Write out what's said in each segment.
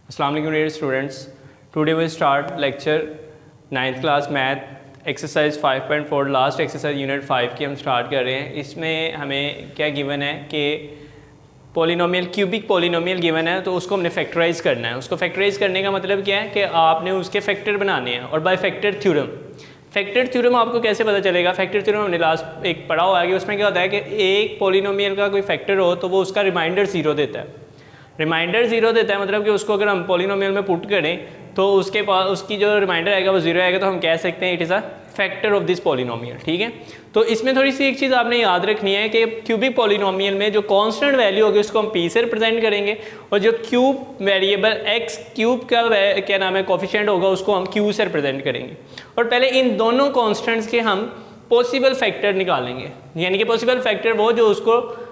अस्सलाम वालेकुम dear students, today we start lecture 9th class math exercise 5.4 last exercise unit 5 की हम start कर रहे हैं। इसमें हमें क्या गिवन है कि पॉलिनोमियल क्यूबिक पॉलिनोमियल गिवन है, तो उसको हमने फैक्टराइज करना है। उसको फैक्टराइज करने का मतलब क्या है कि आपने उसके फैक्टर बनाने हैं और by factor theorem. Factor theorem आपको कैसे पता चलेगा? फैक्टर थ्योरम हमने लास्ट एक पढ़ा हुआ है कि उसमें क्या होता है कि एक पॉलिनोमियल का कोई फैक्टर हो तो वो उसका रिमाइंडर ज़ीरो देता है। रिमाइंडर ज़ीरो देता है मतलब कि उसको अगर हम पॉलिनोमियल में पुट करें तो उसके पास उसकी जो रिमाइंडर आएगा वो ज़ीरो आएगा, तो हम कह सकते हैं it is a factor of this polynomial. ठीक है, तो इसमें थोड़ी सी एक चीज़ आपने याद रखनी है कि क्यूबिक पॉलिनोमियल में जो कांस्टेंट वैल्यू होगी उसको हम पी से रिप्रेजेंट करेंगे और जो क्यूब वेरिएबल एक्स क्यूब का क्या नाम है कोफिशिएंट होगा उसको हम क्यू से रिप्रेजेंट करेंगे। और पहले इन दोनों कॉन्स्टेंट्स के हम पॉसिबल फैक्टर निकालेंगे, यानी कि पॉसिबल फैक्टर वो जो उसको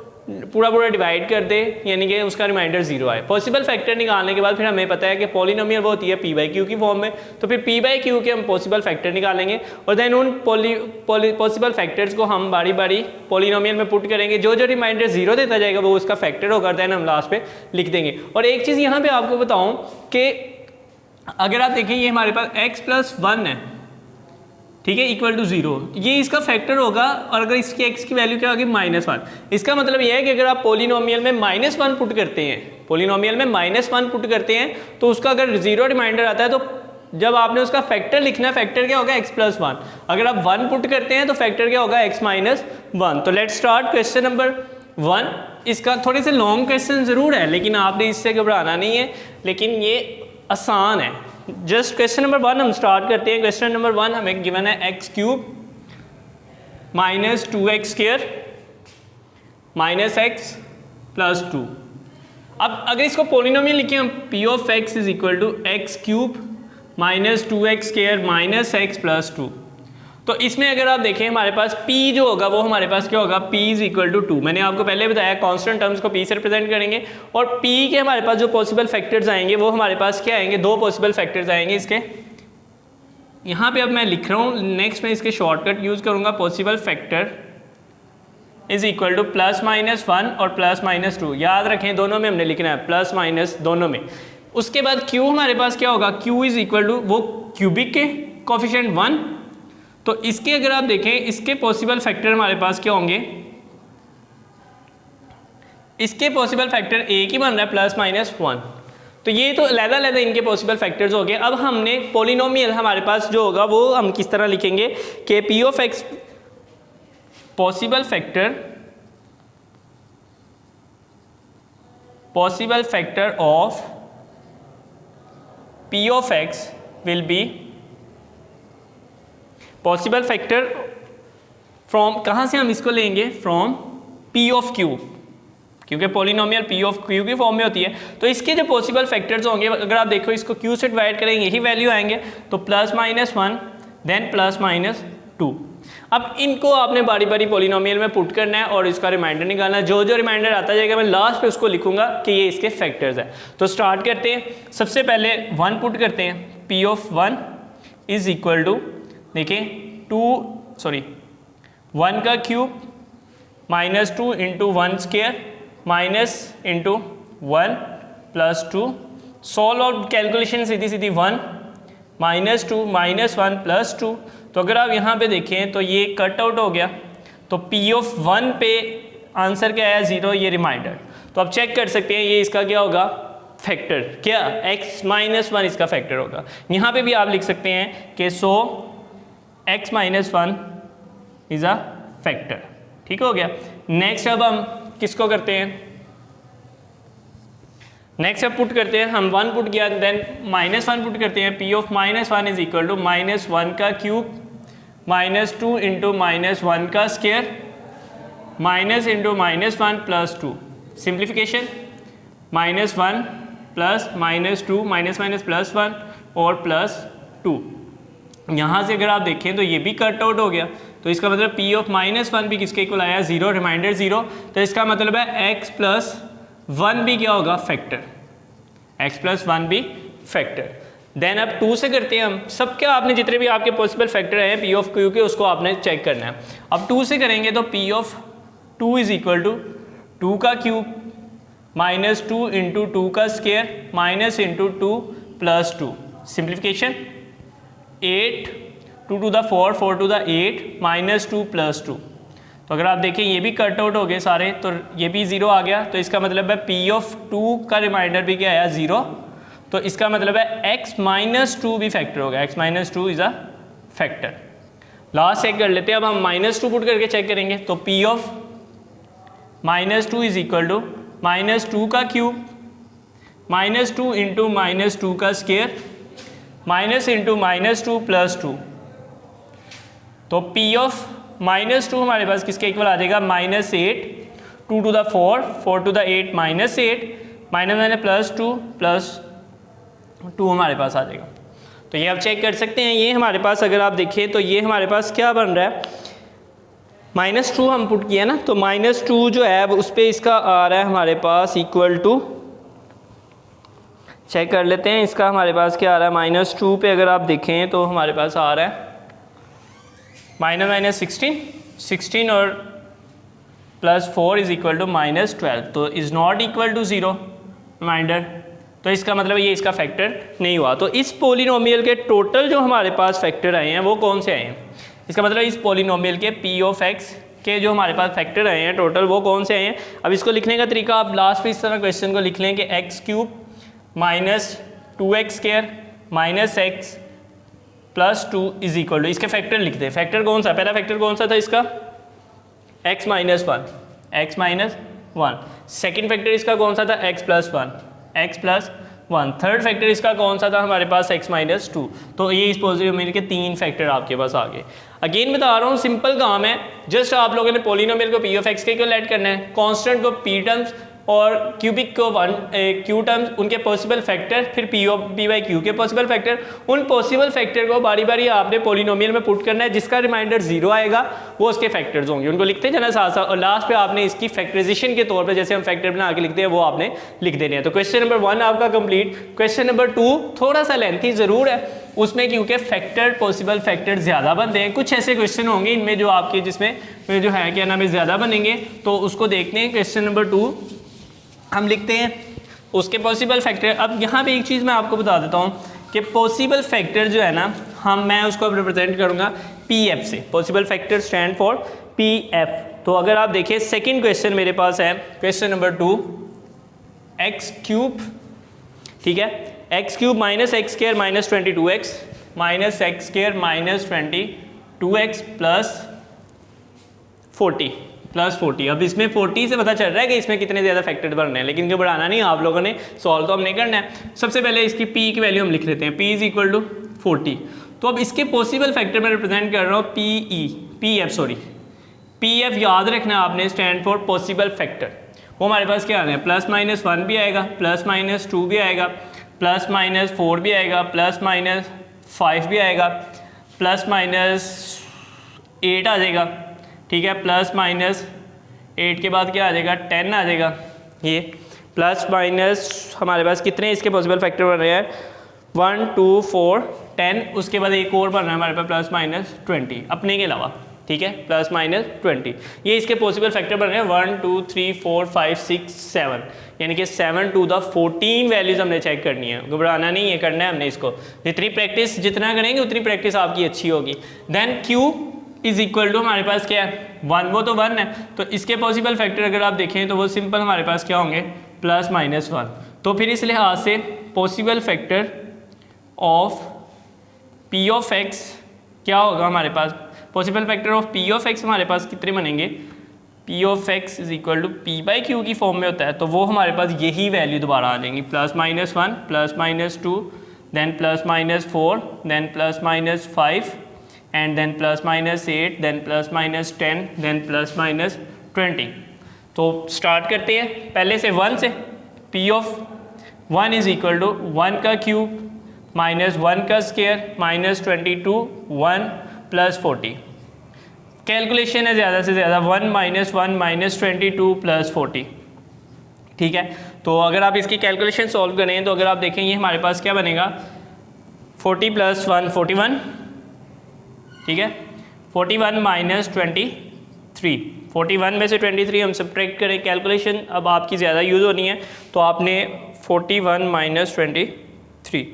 पूरा डिवाइड कर दे, यानी कि उसका रिमाइंडर जीरो आए। पॉसिबल फैक्टर निकालने के बाद फिर हमें पता है कि पॉलिनोमियल वो होती है पी बाई क्यू की फॉर्म में, तो फिर पी बाई क्यू के हम पॉसिबल फैक्टर निकालेंगे और देन उन पॉसिबल फैक्टर्स को हम बारी बारी पॉलिनोमियल में पुट करेंगे। जो जो रिमाइंडर जीरो देता जाएगा वो उसका फैक्टर होगा, देन हम लास्ट पे लिख देंगे। और एक चीज़ यहाँ पे आपको बताऊँ कि अगर आप देखें ये हमारे पास x+1 है, ठीक है, इक्वल टू जीरो, ये इसका फैक्टर होगा। और अगर इसकी x की वैल्यू क्या होगी? -1। इसका मतलब ये है कि अगर आप पॉलिनोमियल में -1 पुट करते हैं, पॉलिनोमियल में -1 पुट करते हैं तो उसका अगर जीरो रिमाइंडर आता है तो जब आपने उसका फैक्टर लिखना है, फैक्टर क्या होगा? x+1। अगर आप 1 पुट करते हैं तो फैक्टर क्या होगा? x-1। तो लेट्स स्टार्ट क्वेश्चन नंबर 1। इसका थोड़े से लॉन्ग क्वेश्चन ज़रूर है लेकिन आपने इससे घबराना नहीं है, लेकिन ये आसान है। जस्ट क्वेश्चन नंबर 1 हम स्टार्ट करते हैं। क्वेश्चन नंबर 1 हमें गिवन है x³ - 2x² - x + 2। अब अगर इसको पॉलिनोमियल लिखें हम p of x = x³ - 2x² - x + 2। तो इसमें अगर आप देखें हमारे पास p जो होगा वो हमारे पास क्या होगा? p = 2। मैंने आपको पहले बताया कांस्टेंट टर्म्स को p से रिप्रेजेंट करेंगे और p के हमारे पास जो पॉसिबल फैक्टर्स आएंगे वो हमारे पास क्या आएंगे? दो पॉसिबल फैक्टर्स आएंगे इसके। यहाँ पे अब मैं लिख रहा हूँ, नेक्स्ट में इसके शॉर्टकट यूज़ करूँगा। पॉसिबल फैक्टर = +-1 और +-2। याद रखें दोनों में हमने लिखना है, प्लस माइनस दोनों में। उसके बाद q हमारे पास क्या होगा? q = वो क्यूबिक के कोफिशिएंट 1। तो इसके अगर आप देखें इसके पॉसिबल फैक्टर हमारे पास क्या होंगे? इसके पॉसिबल फैक्टर एक ही बन रहा है, +-1। तो ये तो अलग-अलग इनके पॉसिबल फैक्टर्स हो गए। अब हमने पॉलिनोमियल हमारे पास जो होगा वो हम किस तरह लिखेंगे कि p of x possible factor of p of x will be possible factor from, कहाँ से हम इसको लेंगे? फ्रॉम p of q, क्योंकि पॉलिनोमियल p of q की फॉर्म में होती है। तो इसके जो पॉसिबल फैक्टर्स होंगे अगर आप देखो इसको q से डिवाइड करेंगे यही वैल्यू आएंगे, तो +-1 देन +-2। अब इनको आपने बारी बारी पॉलिनोमियल में पुट करना है और इसका रिमाइंडर निकालना है। जो जो रिमाइंडर आता जाएगा मैं लास्ट पे उसको लिखूंगा कि ये इसके फैक्टर्स है। तो स्टार्ट करते हैं। सबसे पहले 1 पुट करते हैं। p of 1 = देखिए 1 का क्यूब -2 × 1² -(1 + 2)। सॉल्व आउट कैलकुलेशन सीधी 1 -2 -1 + 2। तो अगर आप यहाँ पे देखें तो ये कट आउट हो गया, तो p of 1 पे आंसर क्या आया? 0, ये रिमाइंडर। तो आप चेक कर सकते हैं ये इसका क्या होगा? फैक्टर। क्या? x-1 इसका फैक्टर होगा। यहाँ पे भी आप लिख सकते हैं कि सो x-1 इज़ अ फैक्टर। ठीक हो गया। नेक्स्ट अब हम किसको करते हैं? नेक्स्ट अब पुट करते हैं हम 1 पुट किया, देन -1 पुट करते हैं। p of -1 = -1 का क्यूब -2 × -1 का स्क्वायर -(-1 + 2)। सिंप्लीफिकेशन -1 प्लस -2 -(-1) और +2। यहाँ से अगर आप देखें तो ये भी कट आउट हो गया, तो इसका मतलब p of -1 भी किसके इक्वल आया? 0, रिमाइंडर 0। तो इसका मतलब है x+1 भी क्या होगा? फैक्टर। x+1 भी फैक्टर। देन अब 2 से करते हैं हम। सब क्या आपने जितने भी आपके पॉसिबल फैक्टर हैं p of q के उसको आपने चेक करना है। अब 2 से करेंगे तो p of 2 = 2 का क्यूब माइनस 2 इंटू 2 का square minus into 2 plus 2, simplification 8 2 to the 4 4 to the 8 minus 2 plus 2। तो अगर आप देखें ये भी कट आउट हो गए सारे, तो ये भी 0 आ गया, तो इसका मतलब है P ऑफ 2 का रिमाइंडर भी क्या आया 0। तो इसका मतलब है x माइनस 2 भी फैक्टर होगा, x minus 2 is a factor. Last check कर लेते हैं, अब हम माइनस 2 पुट करके चेक करेंगे। तो P of minus 2 is equal to minus 2 का क्यूब माइनस 2 इंटू माइनस 2 का square minus into minus 2 plus 2। तो P ऑफ माइनस 2 हमारे पास किसके इक्वल आ जाएगा, minus 8 2 to the 4 4 to the 8 minus 8 minus मैंने प्लस 2 हमारे पास आ जाएगा। तो ये आप चेक कर सकते हैं, ये हमारे पास अगर आप देखें तो ये हमारे पास क्या बन रहा है, माइनस 2 हम पुट किया ना, तो माइनस 2 जो है उस पर इसका आ रहा है हमारे पास इक्वल टू, चेक कर लेते हैं इसका हमारे पास क्या आ रहा है, माइनस 2 पे अगर आप देखें तो हमारे पास आ रहा है माइनस माइनस 16 और plus 4 is equal to minus 12। तो is not equal to 0 remainder, तो इसका मतलब ये इसका फैक्टर नहीं हुआ। तो इस पोलिनोमियल के टोटल जो हमारे पास फैक्टर आए हैं वो कौन से आए हैं, इसका मतलब इस पोलिनोमियल के P ऑफ x के जो हमारे पास फैक्टर आए हैं टोटल वो कौन से आए हैं। अब इसको लिखने का तरीका आप लास्ट पे इस तरह क्वेश्चन को लिख लें कि x cube minus 2x square minus x plus 2 is equal to, इसके फैक्टर लिख दें। फैक्टर कौन सा, पहला फैक्टर कौन सा था इसका, x माइनस 1, सेकेंड फैक्टर इसका कौन सा था, x प्लस 1, थर्ड फैक्टर इसका कौन सा था हमारे पास, x माइनस 2। तो ये इस पोलिनोमियल के 3 फैक्टर आपके पास आ गए। अगेन बता रहा हूँ सिंपल काम है, जस्ट आप लोगों ने पोलिनोमियल को P ऑफ x के इक्वल ऐड करना है, कांस्टेंट को P टर्म्स और क्यूबिक को Q टर्म्स, उनके पॉसिबल फैक्टर, फिर P of P by Q के पॉसिबल फैक्टर, उन पॉसिबल फैक्टर को बारी बारी आपने पोलिनोमियल में पुट करना है, जिसका रिमाइंडर 0 आएगा वो उसके फैक्टर्स होंगे, उनको लिखते जाना साथ साथ, और लास्ट पे आपने इसकी फैक्टराइजेशन के तौर पे जैसे हम फैक्टर बना के लिखते हैं वो आपने लिख देने हैं। तो क्वेश्चन नंबर 1 आपका कंप्लीट। क्वेश्चन नंबर 2 थोड़ा सा लेंथी ज़रूर है, उसमें क्योंकि फैक्टर पॉसिबल फैक्टर ज़्यादा बनते हैं, कुछ ऐसे क्वेश्चन होंगे इनमें जो आपके जिसमें जो है क्या नाम है ज़्यादा बनेंगे, तो उसको देखते हैं। क्वेश्चन नंबर 2 हम लिखते हैं उसके पॉसिबल फैक्टर। अब यहाँ पे एक चीज़ मैं आपको बता देता हूँ कि पॉसिबल फैक्टर जो है ना, मैं उसको रिप्रेजेंट करूँगा PF से, possible factor stand for PF। तो अगर आप देखिए सेकंड क्वेश्चन मेरे पास है, क्वेश्चन नंबर 2 x क्यूब, ठीक है, x cube minus x square minus 22x minus x square minus 22x plus 40। अब इसमें 40 से पता चल रहा है कि इसमें कितने ज़्यादा फैक्टर बनने हैं, लेकिन घबराना नहीं आप लोगों ने, सॉल्व तो हमने करना है। सबसे पहले इसकी P की वैल्यू हम लिख लेते हैं, P इज इक्वल टू 40। तो अब इसके पॉसिबल फैक्टर मैं रिप्रेजेंट कर रहा हूँ PF याद रखना आपने, स्टैंड फॉर पॉसिबल फैक्टर। वो हमारे पास क्या आ रहा है, प्लस माइनस 1 भी आएगा, प्लस माइनस 2 भी आएगा, प्लस माइनस 4 भी आएगा, प्लस माइनस 5 भी आएगा, प्लस माइनस 8 आ जाएगा, ठीक है, प्लस माइनस 8 के बाद क्या आ जाएगा, 10 आ जाएगा। ये प्लस माइनस हमारे पास कितने इसके पॉसिबल फैक्टर बन रहे हैं, 1 2 4 10, उसके बाद एक और बन रहा है हमारे पास प्लस माइनस 20 अपने के अलावा, ठीक है, प्लस माइनस 20। ये इसके पॉसिबल फैक्टर बन रहे हैं 1 2 3 4 5 6 7, यानी कि 7 टू द 14 वैल्यूज़ हमने चेक करनी है, घबराना नहीं है, करना है हमने इसको। जितना करेंगे उतनी प्रैक्टिस आपकी अच्छी होगी। Then Q is equal to हमारे पास क्या है, 1, वो तो 1 है, तो इसके पॉसिबल फैक्टर अगर आप देखें तो वो सिंपल हमारे पास क्या होंगे, प्लस माइनस 1। तो फिर इस लिहाज से possible factor of P of x क्या होगा हमारे पास, possible factor of P of x हमारे पास कितने बनेंगे, P of x is equal to P by Q की फॉर्म में होता है, तो वो हमारे पास यही वैल्यू दोबारा आ जाएंगी, plus minus 1 plus minus 2 then plus minus 4 then plus minus 5 and then plus minus 8 then plus minus 10 then plus minus 20। तो स्टार्ट करते हैं पहले से 1 से, P of 1 is equal to 1 का क्यूब माइनस 1 का स्क्वायर माइनस 22 1 प्लस 40। कैलकुलेशन है ज़्यादा से ज़्यादा 1 माइनस 1 माइनस 22 प्लस 40, ठीक है। तो अगर आप इसकी कैलकुलेशन सॉल्व करें तो अगर आप देखें ये हमारे पास क्या बनेगा, 40 प्लस 1 41, ठीक है, 41 माइनस 23 41 में से 23 हम सब्ट्रैक्ट करें, कैलकुलेशन अब आपकी ज़्यादा यूज़ होनी है, तो आपने 41 माइनस 23,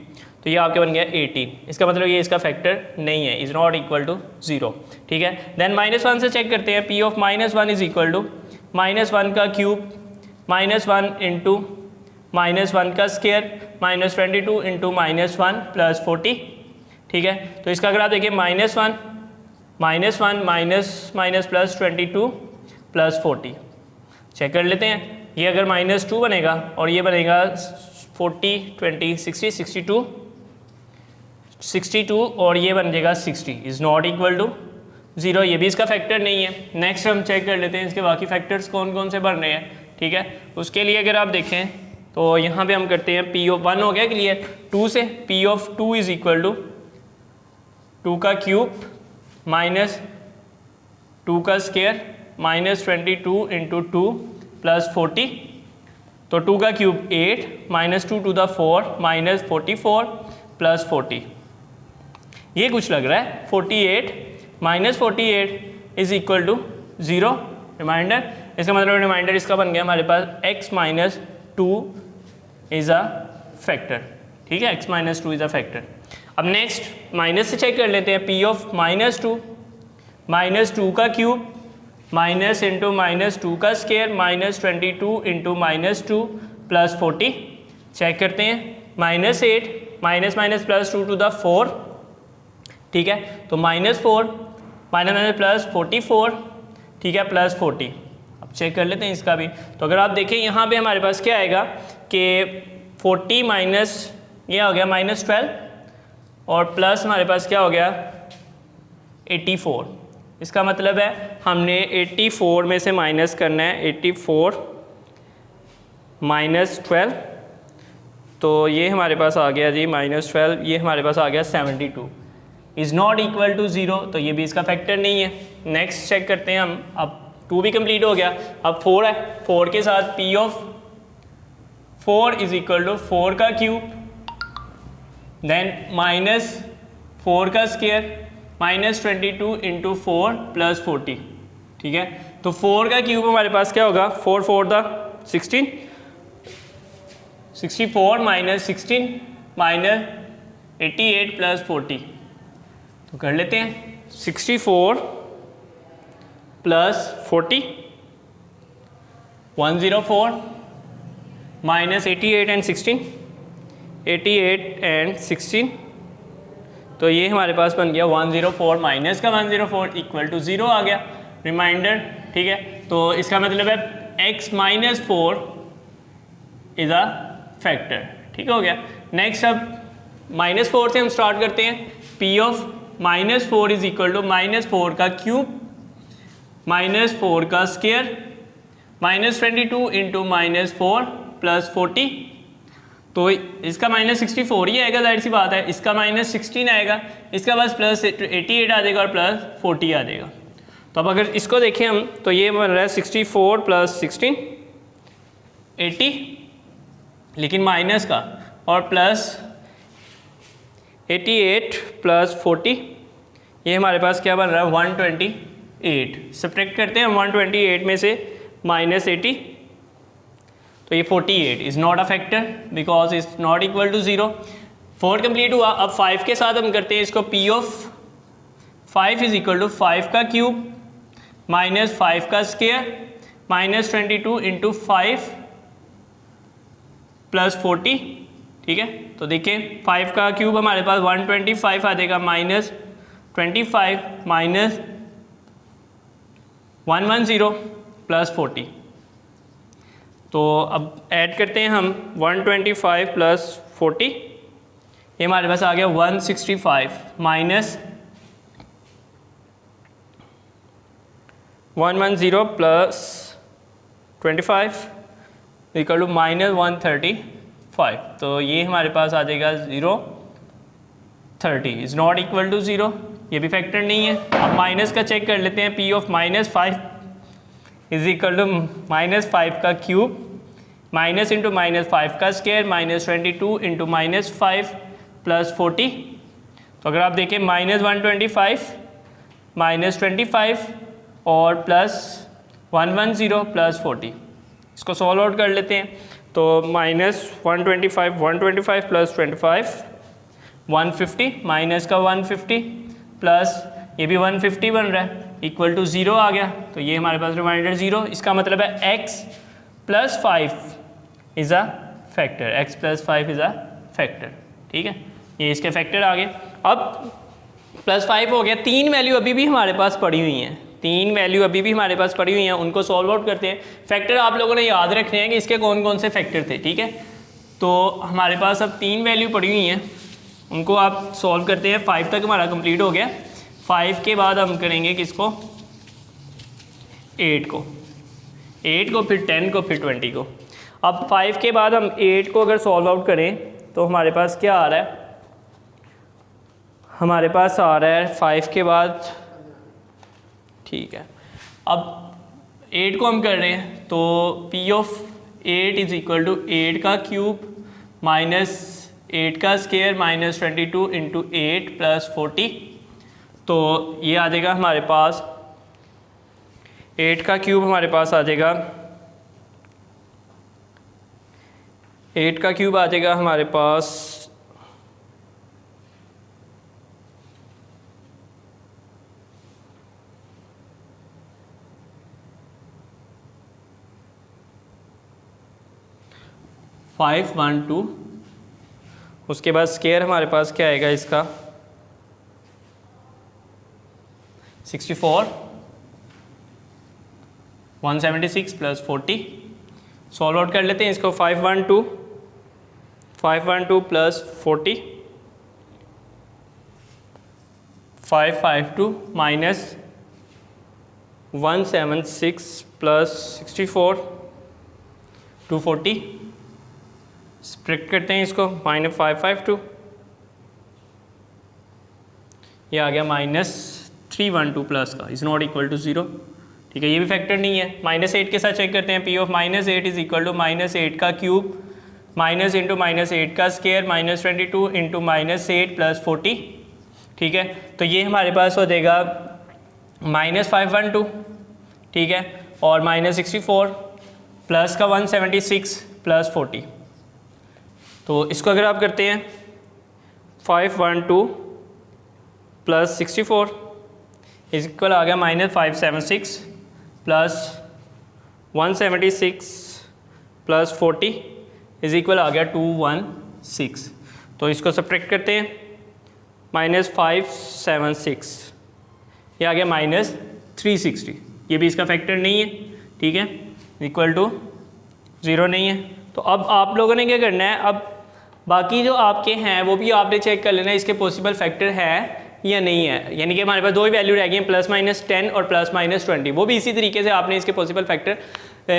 तो ये आपके बन गया 18। इसका मतलब ये इसका फैक्टर नहीं है, इज़ नॉट इक्वल टू 0, ठीक है। देन -1 से चेक करते हैं, P of -1 is equal to -1 का क्यूब -1 इंटू -1 का स्क्वायर -22 इंटू -1 प्लस 40, ठीक है। तो इसका अगर आप देखिए -1 माइनस प्लस 22 प्लस 40, चेक कर लेते हैं। ये अगर -2 बनेगा और ये बनेगा 40 20 60 62 और ये बन जाएगा 60, इज़ नॉट इक्वल टू 0, ये भी इसका फैक्टर नहीं है। नेक्स्ट हम चेक कर लेते हैं इसके बाकी फैक्टर्स कौन कौन से बन रहे हैं, ठीक है। उसके लिए अगर आप देखें तो यहाँ पे हम करते हैं P ऑफ 1 हो गया क्लियर, 2 से P of 2 is equal to 2 का क्यूब माइनस 2 का स्क्वायर -22 इंटू 2 प्लस 40, तो 2 का क्यूब 8 -2 टू द 4 -44 प्लस 40, ये कुछ लग रहा है 48 -48 इज़ इक्वल टू 0, रिमाइंडर। इसका मतलब रिमाइंडर इसका बन गया हमारे पास x minus 2 is a factor, ठीक है, x minus 2 is a factor. अब नेक्स्ट माइनस से चेक कर लेते हैं, P ऑफ -2 का क्यूब माइनस इंटू -2 का स्क्वायर -22 इंटू -2 प्लस 40, चेक करते हैं -8 माइनस प्लस 2 टू द 4, ठीक है, तो -4 माइनस प्लस 44, ठीक है, प्लस 40। अब चेक कर लेते हैं इसका भी, तो अगर आप देखें यहाँ पे हमारे पास क्या आएगा कि 40 माइनस ये हो गया -12 और प्लस हमारे पास क्या हो गया 84। इसका मतलब है हमने 84 में से माइनस करना है 84 -12, तो ये हमारे पास आ गया जी -12, ये हमारे पास आ गया 72, इज़ नॉट इक्वल टू 0, तो ये भी इसका फैक्टर नहीं है। नेक्स्ट चेक करते हैं हम, अब 2 भी कंप्लीट हो गया, अब 4 है, 4 के साथ P of 4 is equal to 4 का क्यूब देन -4 का स्क्वायर -22 इंटू 4 प्लस 40, ठीक है। तो 4 का क्यूब हमारे पास क्या होगा, 4 4 द 16, 64 माइनस 16 माइनस 88 प्लस 40, तो कर लेते हैं 64 प्लस 40 104 माइनस 88 एंड 16 88 एंड 16, तो ये हमारे पास बन गया 104 माइनस का 104 इक्वल टू 0 आ गया, रिमाइंडर, ठीक है। तो इसका मतलब है x minus 4 is a factor, ठीक हो गया। नेक्स्ट अब -4 से हम स्टार्ट करते हैं, P of -4 is equal to -4 का क्यूब -4 का स्क्वायर -22 इंटू -4 प्लस 40, तो इसका -64 ही आएगा, जाहिर सी बात है, इसका -16 आएगा, इसका बस प्लस 88 आ जाएगा और प्लस 40 आ जाएगा। तो अब अगर इसको देखें हम, तो ये बन रहा है 64 प्लस 16 80, लेकिन माइनस का, और प्लस 88 प्लस 40, ये हमारे पास क्या बन रहा है 128। सब्ट्रैक्ट करते हैं 128 में से -80, तो ये 48 is not a factor because is not equal to 0। 4 complete हुआ, अब 5 के साथ हम करते हैं इसको, P of 5 is equal to 5 का क्यूब -5 का स्क्वायर -22 इंटू 5 प्लस 40, ठीक है। तो देखिए 5 का क्यूब हमारे पास 125 आ जाएगा, -25 माइनस 110 प्लस 40, तो अब ऐड करते हैं हम 125 प्लस 40, ये हमारे पास आ गया 165 माइनस 110 प्लस 25 इक्वल टू -135, तो ये हमारे पास आ जाएगा 030 इज़ नॉट इक्वल टू 0, ये भी फैक्टर नहीं है। अब माइनस का चेक कर लेते हैं, P of -5 is equal to -5 का क्यूब माइनस इंटू -5 का स्क्वायर -22 इंटू -5 प्लस 40, तो अगर आप देखें -125 -25 और प्लस 110 प्लस 40, इसको सॉल्व आउट कर लेते हैं। तो -125 प्लस 25 150, माइनस का 150 प्लस ये भी 150 बन रहा है, इक्वल टू 0 आ गया। तो ये हमारे पास रिमाइंडर 0, इसका मतलब है x plus 5 is a factor, x plus 5 is a factor. ठीक है, ये इसके फैक्टर आ गए। अब +5 हो गया, 3 वैल्यू अभी भी हमारे पास पड़ी हुई हैं, 3 वैल्यू अभी भी हमारे पास पड़ी हुई हैं, उनको सॉल्व आउट करते हैं। फैक्टर आप लोगों ने याद रखने हैं कि इसके कौन कौन से फैक्टर थे। ठीक है, तो हमारे पास अब 3 वैल्यू पड़ी हुई हैं, उनको आप सॉल्व करते हैं। 5 तक हमारा कंप्लीट हो गया, 5 के बाद हम करेंगे किसको, 8 को, फिर 10 को, फिर 20 को। अब 5 के बाद हम 8 को अगर सॉल्व आउट करें तो हमारे पास क्या आ रहा है, हमारे पास आ रहा है 5 के बाद, ठीक है। अब 8 को हम कर रहे हैं तो P of 8 is equal to 8 का क्यूब माइनस 8 का स्केयर माइनस 22 इंटू 8 प्लस 40। तो ये आ जाएगा हमारे पास 8 का क्यूब, हमारे पास आ जाएगा 8 का क्यूब आ जाएगा हमारे पास 512, उसके बाद स्केयर हमारे पास क्या आएगा इसका 64, 176 प्लस 40। सॉल्व आउट कर लेते हैं इसको, 512 प्लस 40, 552 माइनस 176 प्लस 64 240। स्प्लिट करते हैं इसको, माइनस 552, ये आ गया -312 प्लस का, इज़ नॉट इक्वल टू 0। ठीक है, ये भी फैक्टर नहीं है। -8 के साथ चेक करते हैं, P of -8 is equal to -8 का क्यूब माइनस इंटू -8 का स्केयर माइनस 22 इंटू -8 प्लस 40। ठीक है, तो ये हमारे पास हो जाएगा -512, ठीक है, और -64 प्लस का 176 प्लस 40। तो इसको अगर आप करते हैं 512 प्लस 64 इज इक्वल आ गया -576 प्लस 176 प्लस 40 इज इक्वल आ गया 216। तो इसको सब्ट्रैक्ट करते हैं, -576 ये आ गया -360, ये भी इसका फैक्टर नहीं है। ठीक है, इक्वल टू 0 नहीं है। तो अब आप लोगों ने क्या करना है, अब बाकी जो आपके हैं वो भी आपने चेक कर लेना है इसके पॉसिबल फैक्टर है या नहीं है। यानी कि हमारे पास दो ही वैल्यू रह गई हैं, +-10 और +-20। वो भी इसी तरीके से आपने इसके पॉसिबल फैक्टर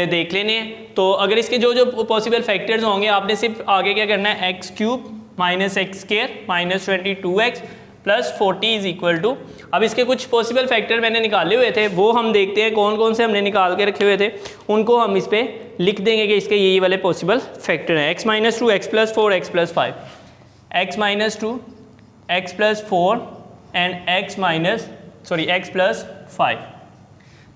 देख लेने हैं। तो अगर इसके जो जो पॉसिबल फैक्टर्स होंगे आपने सिर्फ आगे क्या करना है, x³ minus x² minus 22x plus 40 is equal to, अब इसके कुछ पॉसिबल फैक्टर मैंने निकाले हुए थे, वो हम देखते हैं कौन कौन से हमने निकाल के रखे हुए थे, उनको हम इस पर लिख देंगे कि इसके यही वाले पॉसिबल फैक्टर हैं। x-2 x+4 x+5, x-2 x+4 and x+5।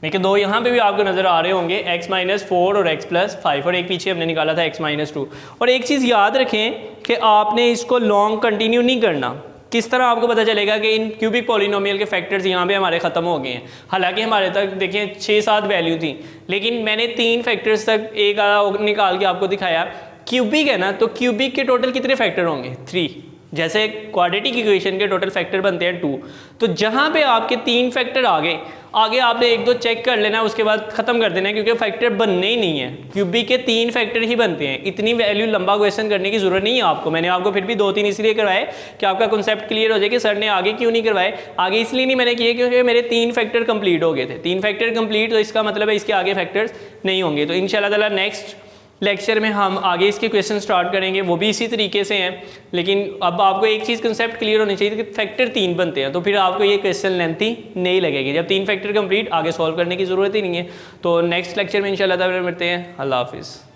देखिए दो यहाँ पे भी आपको नज़र आ रहे होंगे, x-4 और x+5, और एक पीछे हमने निकाला था x-2। और एक चीज़ याद रखें कि आपने इसको लॉन्ग कंटिन्यू नहीं करना। किस तरह आपको पता चलेगा कि इन क्यूबिक पॉलिनोमियल के फैक्टर्स यहाँ पे हमारे ख़त्म हो गए हैं। हालांकि हमारे तक देखिए 6-7 वैल्यू थी, लेकिन मैंने 3 फैक्टर्स तक एक निकाल के आपको दिखाया। क्यूबिक है ना, तो क्यूबिक के टोटल कितने फैक्टर होंगे, 3। जैसे क्वाड्रेटिक इक्वेशन के टोटल फैक्टर बनते हैं 2। तो जहाँ पे आपके 3 फैक्टर आ गए, आगे आपने 1-2 चेक कर लेना है, उसके बाद ख़त्म कर देना है, क्योंकि फैक्टर बनने ही नहीं है। क्यूबिक के 3 फैक्टर ही बनते हैं, इतनी वैल्यू लंबा क्वेश्चन करने की ज़रूरत नहीं है आपको। मैंने आपको फिर भी 2-3 इसलिए करवाए कि आपका कॉन्सेप्ट क्लियर हो जाए कि सर ने आगे क्यों नहीं करवाए। आगे इसलिए नहीं मैंने किए क्योंकि मेरे 3 फैक्टर कंप्लीट हो गए थे। 3 फैक्टर कंप्लीट, तो इसका मतलब है इसके आगे फैक्टर्स नहीं होंगे। तो इंशाल्लाह ताला नेक्स्ट लेक्चर में हम आगे इसके क्वेश्चन स्टार्ट करेंगे, वो भी इसी तरीके से हैं। लेकिन अब आपको एक चीज़ कंसेप्ट क्लियर होनी चाहिए कि फैक्टर 3 बनते हैं, तो फिर आपको ये क्वेश्चन लेंथी नहीं लगेगी। जब 3 फैक्टर कंप्लीट, आगे सॉल्व करने की ज़रूरत ही नहीं है। तो नेक्स्ट लेक्चर में इंशाल्लाह ताला मिलते हैं। अल्लाह हाफिज़।